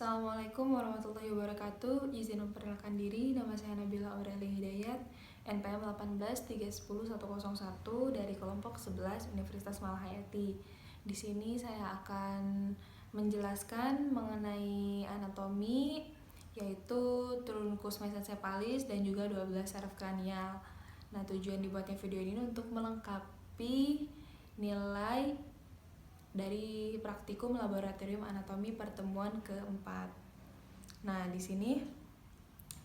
Assalamualaikum warahmatullahi wabarakatuh. Izin memperkenalkan diri, nama saya Nabila Aureli Hidayat, NPM 183101 dari kelompok 11 Universitas Malahayati. Di sini saya akan menjelaskan mengenai anatomi, yaitu truncus mesencephalis dan juga 12 saraf kranial. Nah, tujuan dibuatnya video ini untuk melengkapi nilai dari praktikum laboratorium anatomi pertemuan keempat. Nah, di sini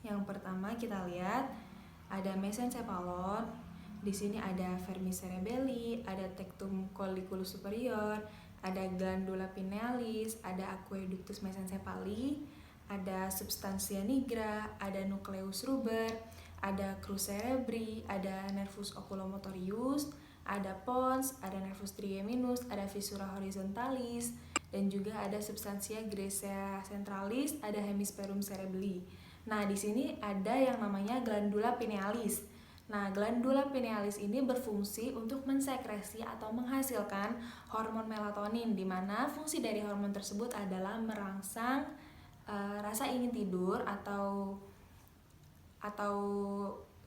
yang pertama kita lihat ada mesencephalon. Di sini ada vermis cerebelli, ada tectum colliculus superior, ada glandula pinealis, ada aqueductus mesencephalli, ada substantia nigra, ada nucleus ruber, ada crus cerebri, ada nervus oculomotorius, ada pons, ada nervus trigeminus, ada fissura horizontalis, dan juga ada substantia graecea centralis, ada hemisferum cerebelli. Nah, di sini ada yang namanya glandula pinealis. Nah, glandula pinealis ini berfungsi untuk mensekresi atau menghasilkan hormon melatonin, di mana fungsi dari hormon tersebut adalah merangsang rasa ingin tidur atau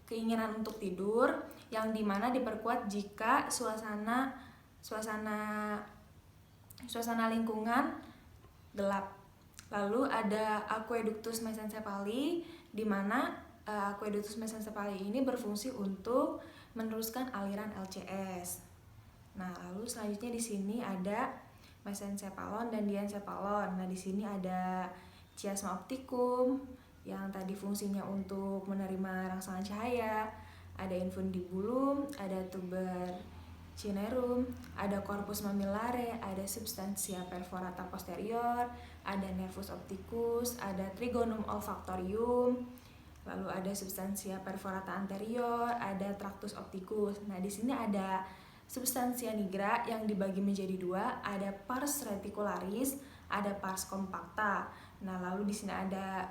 keinginan untuk tidur, yang dimana diperkuat jika suasana lingkungan gelap. Lalu ada aqueductus mesencephalli, di mana aqueductus mesencephalli ini berfungsi untuk meneruskan aliran LCS. Nah, lalu selanjutnya di sini ada mesencephalon dan diencephalon. Nah, di sini ada chiasma opticum yang tadi fungsinya untuk menerima rangsangan cahaya, ada infundibulum, ada tuber cinerum, ada corpus mamillare, ada substantia perforata posterior, ada nervus opticus, ada trigonum olfactorium, lalu ada substantia perforata anterior, ada tractus opticus. Nah, di sini ada substantia nigra yang dibagi menjadi dua, ada pars reticularis, ada pars compacta. Nah, lalu di sini ada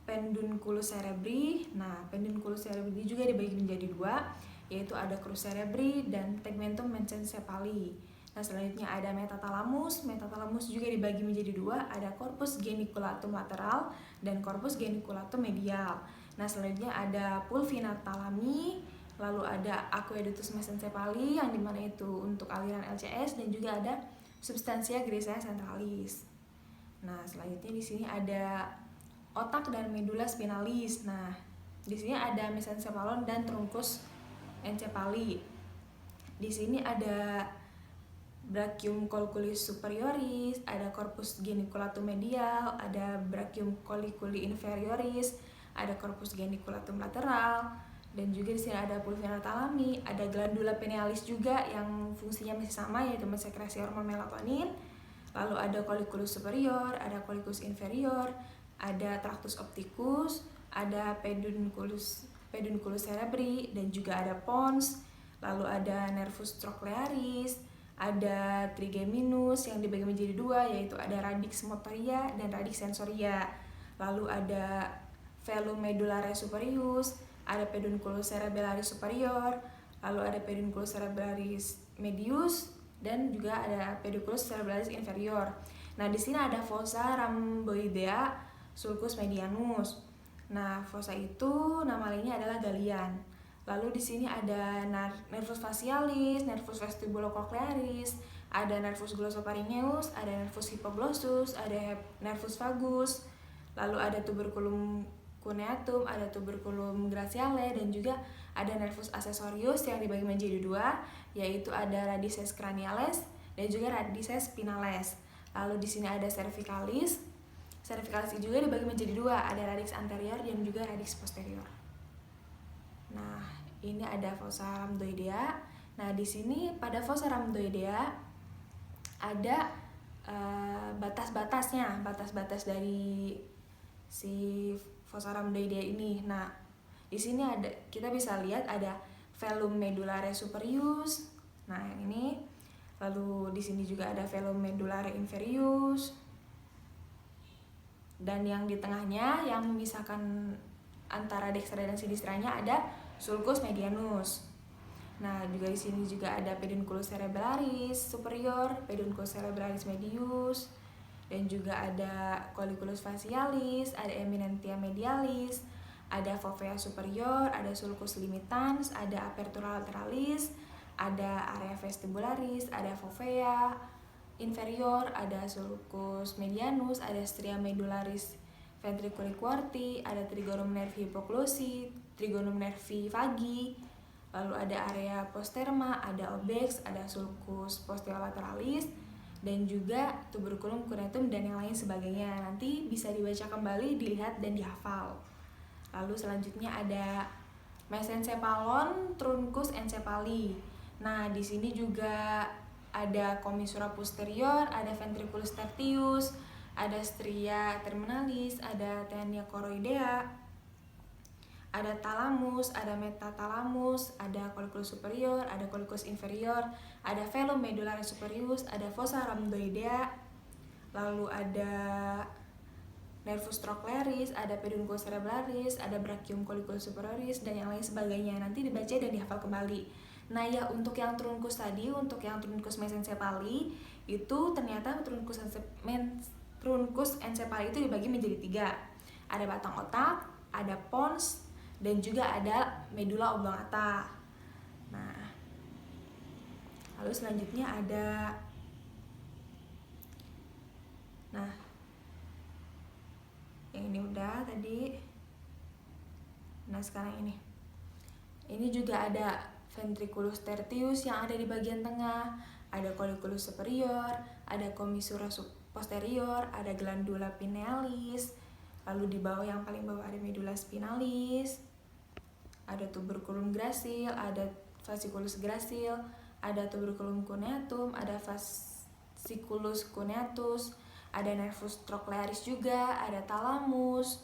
pedunculus cerebri. Nah, pedunculus cerebri juga dibagi menjadi dua, yaitu ada crus cerebri dan tegmentum mesencephalli. Nah, selanjutnya ada metatalamus. Metatalamus juga dibagi menjadi dua, ada corpus geniculatum lateral dan corpus geniculatum medial. Nah, selanjutnya ada pulvina thalami, lalu ada aqueductus mesencephalli yang dimana itu untuk aliran LCS, dan juga ada substantia graecea centralis. Nah, selanjutnya di sini ada otak dan medula spinalis. Nah, di sini ada mesencephalon dan truncus encephalli. Di sini ada brachium colliculi superioris, ada corpus geniculatum medial, ada brachium colliculi inferioris, ada corpus geniculatum lateral, dan juga di sini ada pulvina thalami, ada glandula pinealis juga yang fungsinya masih sama, yaitu mensekresi hormon melatonin. Lalu ada colliculus superior, ada colliculus inferior, ada tractus opticus, ada pedunculus cerebri, dan juga ada pons. Lalu ada nervus trochlearis, ada trigeminus yang dibagi menjadi dua, yaitu ada radix motoria dan radix sensoria. Lalu ada velum medullare superius, ada pedunculus cerebellaris superior, lalu ada pedunculus cerebellaris medius, dan juga ada pedunculus cerebellaris inferior. Nah, di sini ada fossa rhamboidea sulcus medianus. Nah, fossa itu nama lainnya adalah galian. Lalu di sini ada nervus facialis, nervus vestibulocochlearis, ada nervus glossopharyngeus, ada nervus hypoglossus, ada nervus vagus, lalu ada tuberculum cuneatum, ada tuberculum graciale, dan juga ada nervus accessorius yang dibagi menjadi dua, yaitu ada radices craniales dan juga radices spinales. Lalu di sini ada cervicalis. Cervicalis juga dibagi menjadi dua, ada radix anterior dan juga radix posterior. Nah, ini ada fossa rhamdoidea. Nah, di sini pada fossa rhamdoidea ada batas dari si fossa rhamdoidea ini. Nah, di sini ada, kita bisa lihat ada velum medullare superius. Nah, yang ini. Lalu di sini juga ada velum medullare inferius. Dan yang di tengahnya yang memisahkan antara dextra dan sinistranya ada sulcus medianus. Nah, juga di sini juga ada pedunculus cerebellaris superior, pedunculus cerebellaris medius, dan juga ada colliculus facialis, ada eminentia medialis, ada fovea superior, ada sulcus limitans, ada apertura lateralis, ada area vestibularis, ada fovea inferior, ada sulcus medianus, ada stria medullaris ventriculi quarti, ada trigonum nervi hypoglossy, trigonum nervi vagi, lalu ada area posterma, ada obex, ada sulcus posterolaterales, dan juga tuberculum cunetum dan yang lain sebagainya. Nanti bisa dibaca kembali, dilihat dan dihafal. Lalu selanjutnya ada mesencephalon, truncus encephali. Nah, di sini juga ada commissura posterior, ada ventriculus tertius, ada stria terminalis, ada tenia choroidea, ada thalamus, ada metatalamus, ada colliculus superior, ada colliculus inferior, ada velum medullaris superius, ada fossa rhamnoidea, lalu ada nervus trochlearis, ada peduncle cerebralis, ada brachium colliculus superioris, dan yang lain sebagainya. Nanti dibaca dan dihafal kembali. Nah ya, untuk yang truncus tadi, untuk yang truncus mesencepali, itu ternyata truncus encephali itu dibagi menjadi 3. Ada batang otak, ada pons, dan juga ada medula oblongata. Nah, lalu selanjutnya ada, nah yang ini udah tadi. Nah sekarang ini juga ada ventriculus tertius yang ada di bagian tengah, ada colliculus superior, ada commissura posterior, ada glandula pinealis, lalu di bawah yang paling bawah ada medulla spinalis, ada tuberculum gracil, ada fasciculus gracil, ada tuberculum cuneatum, ada fasciculus cuneatus, ada nervus trochlearis juga, ada thalamus,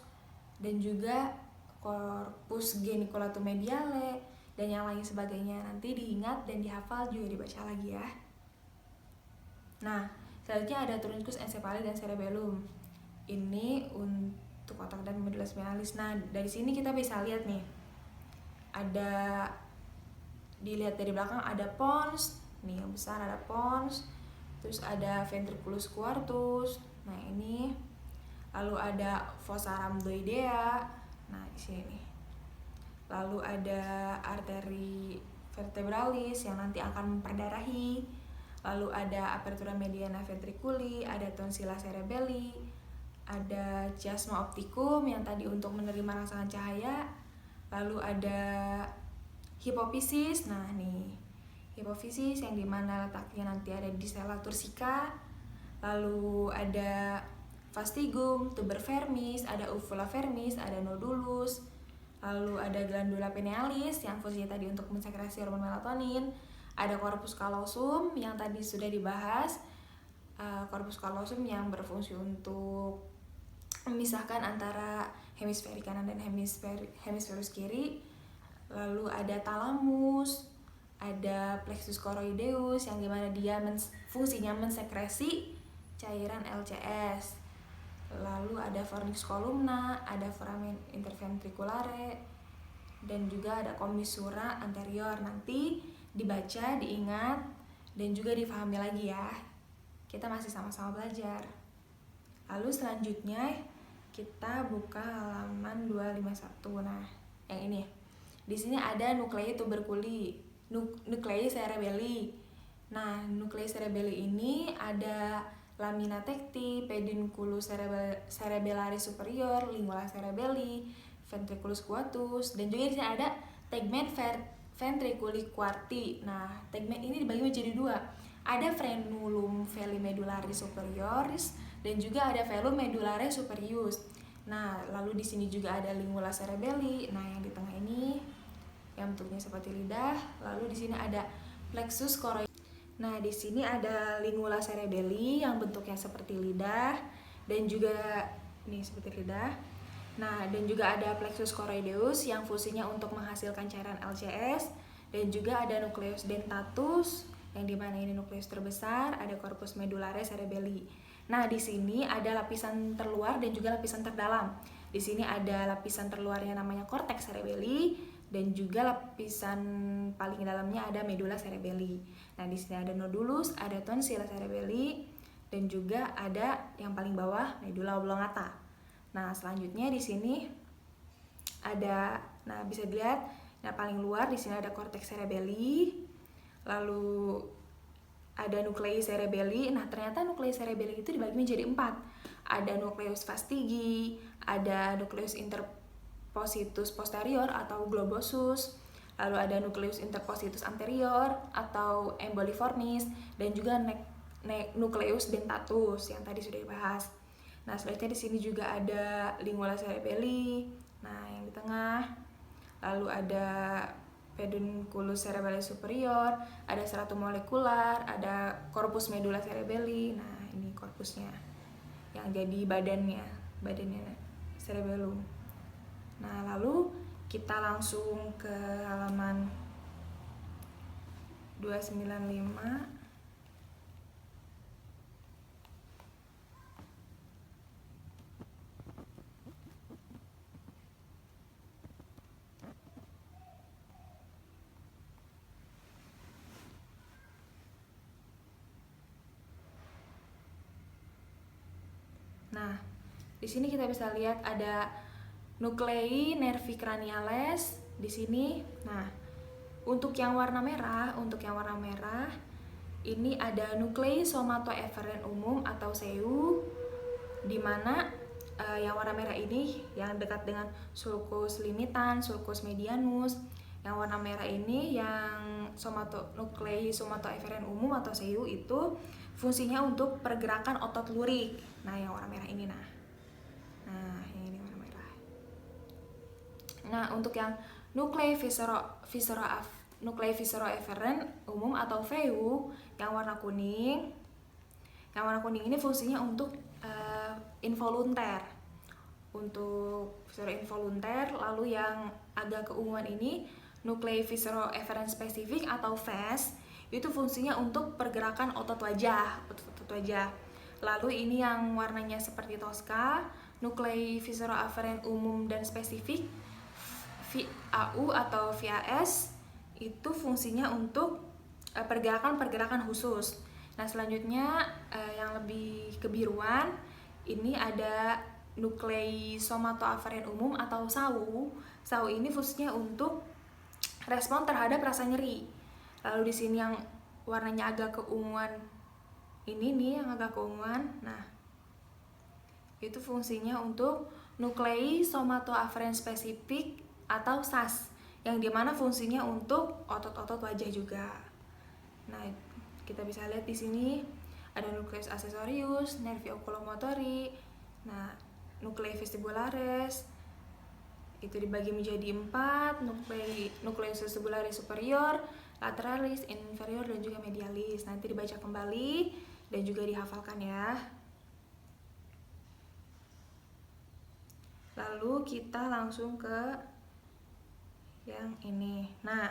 dan juga corpus geniculatum mediale, dan yang lain sebagainya. Nanti diingat dan dihafal, juga dibaca lagi ya. Nah, selanjutnya ada truncus encephali dan cerebellum. Ini untuk otak dan medulla spinalis. Nah, dari sini kita bisa lihat nih, ada, dilihat dari belakang ada pons, nih yang besar ada pons, terus ada ventriculus quartus, nah ini, lalu ada fossa rhamnoidea, nah di sini nih, lalu ada arteri vertebralis yang nanti akan memperdarahi, lalu ada apertura mediana ventriculi, ada tonsilla cerebelli, ada chiasma opticum yang tadi untuk menerima rangsangan cahaya, lalu ada hipofisis. Nah nih, hipofisis yang dimana letaknya nanti ada di sella turcica, lalu ada fastigum, tuber vermis, ada uvula vermis, ada nodulus, lalu ada glandula pinealis yang fungsinya tadi untuk mensekresi hormon melatonin, ada corpus callosum yang tadi sudah dibahas, corpus callosum yang berfungsi untuk memisahkan antara hemisferi kanan dan hemisferus kiri, lalu ada thalamus, ada plexus choroideus yang dimana dia fungsinya mensekresi cairan LCS, lalu ada fornix columna, ada foramen interventriculare, dan juga ada commissura anterior. Nanti dibaca, diingat, dan juga difahami lagi ya. Kita masih sama-sama belajar. Lalu selanjutnya kita buka halaman 251. Nah, yang ini. Di sini ada nuclei tuberculi, nuclei cerebelli. Nah, nuclei cerebelli ini ada lamina tecti, pedunculus cerebellaris superior, lingula cerebelli, ventriculus quatus, dan juga di sini ada tegmen ventriculi quarti. Nah, tegmen ini dibagi menjadi 2. Ada frenulum veli medullaris superioris dan juga ada velum medullare superius. Nah, lalu di sini juga ada lingula cerebelli. Nah, yang di tengah ini yang bentuknya seperti lidah. Lalu di sini ada plexus choroideus. Nah, di sini ada lingula cerebelli yang bentuknya seperti lidah dan juga nih seperti lidah. Nah, dan juga ada plexus choroideus yang fungsinya untuk menghasilkan cairan LCS, dan juga ada nucleus dentatus yang dimana ini nukleus terbesar, ada corpus medullare cerebelli. Nah, di sini ada lapisan terluar dan juga lapisan terdalam. Di sini ada lapisan terluarnya namanya cortex cerebelli, dan juga lapisan paling dalamnya ada medulla cerebelli. Nah, di sini ada nodulus, ada tonsilla cerebelli, dan juga ada yang paling bawah medula oblongata. Nah, selanjutnya di sini ada, nah bisa dilihat yang paling luar di sini ada cortex cerebelli, lalu ada nucleus cerebelli. Nah, ternyata nucleus cerebelli itu dibagi menjadi 4. Ada nucleus vastigi, ada nucleus interpositus posterior atau globosus, lalu ada nucleus interpositus anterior atau emboliformis, dan juga nucleus dentatus yang tadi sudah dibahas. Nah, selanjutnya di sini juga ada lingula cerebelli, nah yang di tengah. Lalu ada pedunculus cerebelli superior, ada stratum molekular, ada corpus medulla cerebelli. Nah, ini korpusnya yang jadi badannya cerebellum. Nah, lalu kita langsung ke halaman 295. Nah, di sini kita bisa lihat ada nuclei nervi craniales di sini. Nah, untuk yang warna merah, ini ada nuclei somatoeferen umum atau SEU, di mana yang warna merah ini yang dekat dengan sulcus limitan, sulcus medianus. Yang warna merah ini yang nuclei somatoeferen umum atau SEU itu fungsinya untuk pergerakan otot lurik. Nah, yang warna merah ini, nah yang ini warna merah. Nah, untuk yang nuclei visceroeferen umum atau VU yang warna kuning. Yang warna kuning ini fungsinya untuk involunter. Untuk visceroinvolunter. Lalu yang agak keunguan ini nuclei visceroeferen spesifik atau VES, itu fungsinya untuk pergerakan otot wajah. Lalu ini yang warnanya seperti Tosca, nuclei visceroeferen umum dan spesifik VAU atau VAS, itu fungsinya untuk pergerakan khusus. Nah, selanjutnya yang lebih kebiruan, ini ada nuclei somatoaferen umum atau SAU. SAU ini fungsinya untuk respon terhadap rasa nyeri. Lalu di sini yang warnanya agak keunguan, ini nih yang agak keunguan. Nah, itu fungsinya untuk nuclei somatoaferen spesifik atau SAS, yang dimana fungsinya untuk otot-otot wajah juga. Nah, kita bisa lihat di sini ada nucleus accessorius, nervi oculomotori, nah nuclei vestibularis itu dibagi menjadi 4, nucleus vestibularis superior, lateralis, inferior, dan juga medialis. Nanti dibaca kembali dan juga dihafalkan ya. Lalu kita langsung ke yang ini. Nah,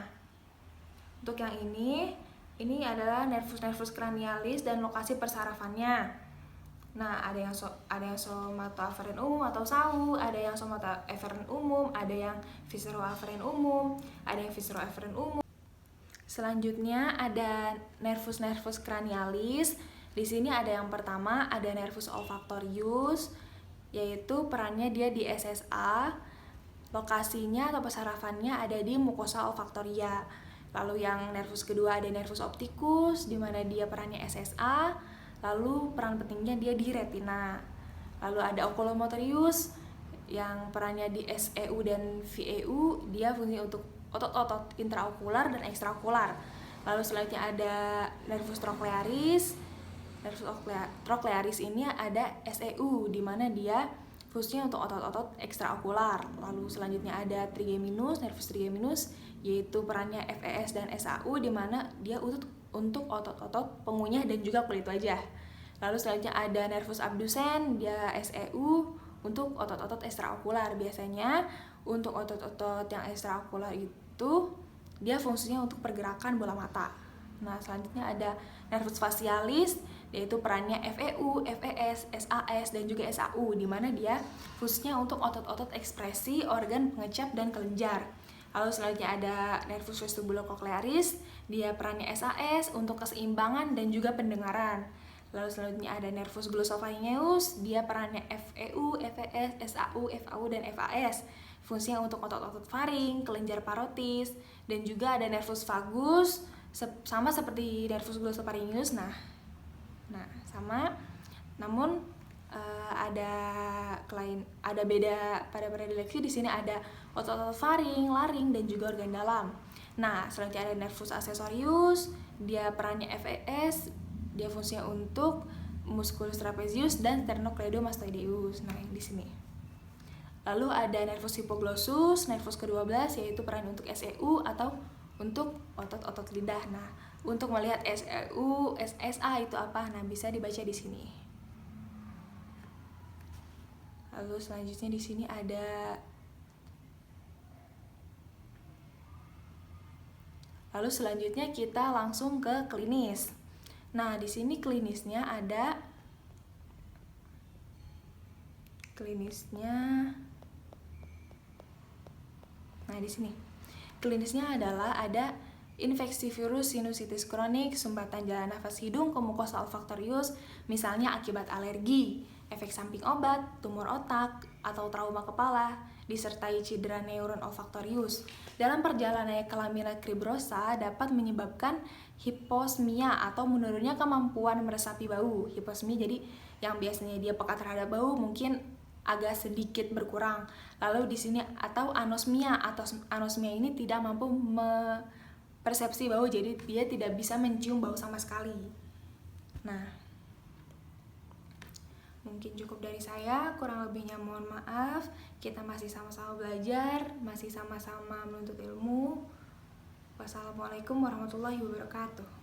untuk yang ini adalah nervus cranialis dan lokasi persarafannya. Nah, ada yang somatoaferen umum atau SAU, ada yang somatoaferen umum, ada yang visceroaferen umum, ada yang visceroaferen umum. Selanjutnya ada nervus cranialis. Di sini ada yang pertama ada nervus olfactorius, yaitu perannya dia di SSA. Lokasinya atau persarafannya ada di mukosa olfaktoria. Lalu yang nervus kedua ada nervus opticus, di mana dia perannya SSA. Lalu peran pentingnya dia di retina. Lalu ada oculomotorius yang perannya di SEU dan VEU, dia fungsi untuk otot-otot intraokular dan ekstraokular. Lalu selanjutnya ada nervus trochlearis. Nervus trochlearis ini ada SEU, di mana dia fungsinya untuk otot-otot ekstraokular. Lalu selanjutnya ada trigeminus, nervus trigeminus, yaitu perannya FES dan SAU, di mana dia untuk otot-otot pengunyah dan juga kulit wajah. Lalu selanjutnya ada nervus abducens, dia SEU untuk otot-otot ekstraokular. Biasanya untuk otot-otot yang ekstraokular itu dia fungsinya untuk pergerakan bola mata. Nah, selanjutnya ada nervus facialis, yaitu perannya FEU, FES, SAS, dan juga SAU, di mana dia fungsinya untuk otot-otot ekspresi, organ pengecap, dan kelenjar. Lalu selanjutnya ada nervus vestibulocochlearis, dia perannya SAS untuk keseimbangan dan juga pendengaran. Lalu selanjutnya ada nervus glossopharyngeus, dia perannya FEU, FES, SAU, FAU, dan FAS. Fungsinya untuk otot-otot faring, kelenjar parotis, dan juga ada nervus vagus, sama seperti nervus glossopharyngeus. Nah, sama. Namun ada beda pada predileksi. Di sini ada otot-otot faring, laring, dan juga organ dalam. Nah, selanjutnya ada nervus accessorius, dia perannya FES, dia fungsinya untuk musculus trapezius dan sternocleidomastoideus. Nah, yang di sini. Lalu ada nervus hypoglossus, nervus ke-12, yaitu peran untuk SEU atau untuk otot-otot lidah. Nah, untuk melihat SEU, SSA itu apa? Nah, bisa dibaca di sini. Lalu selanjutnya di sini ada Lalu selanjutnya kita langsung ke klinis. Nah, di sini klinisnya Nah, di sini. Klinisnya adalah ada infeksi virus sinusitis kronik, sumbatan jalan nafas hidung ke mukosa olfaktorius, misalnya akibat alergi, efek samping obat, tumor otak, atau trauma kepala, disertai cedera neuron olfaktorius. Dalam perjalanan ke lamina cribrosa dapat menyebabkan hiposmia atau menurunnya kemampuan meresapi bau. Hiposmia jadi yang biasanya dia peka terhadap bau mungkin agak sedikit berkurang. Lalu di sini atau anosmia ini tidak mampu persepsi bau, jadi dia tidak bisa mencium bau sama sekali. Nah, mungkin cukup dari saya, kurang lebihnya mohon maaf. Kita masih sama-sama belajar, masih sama-sama menuntut ilmu. Wassalamualaikum warahmatullahi wabarakatuh.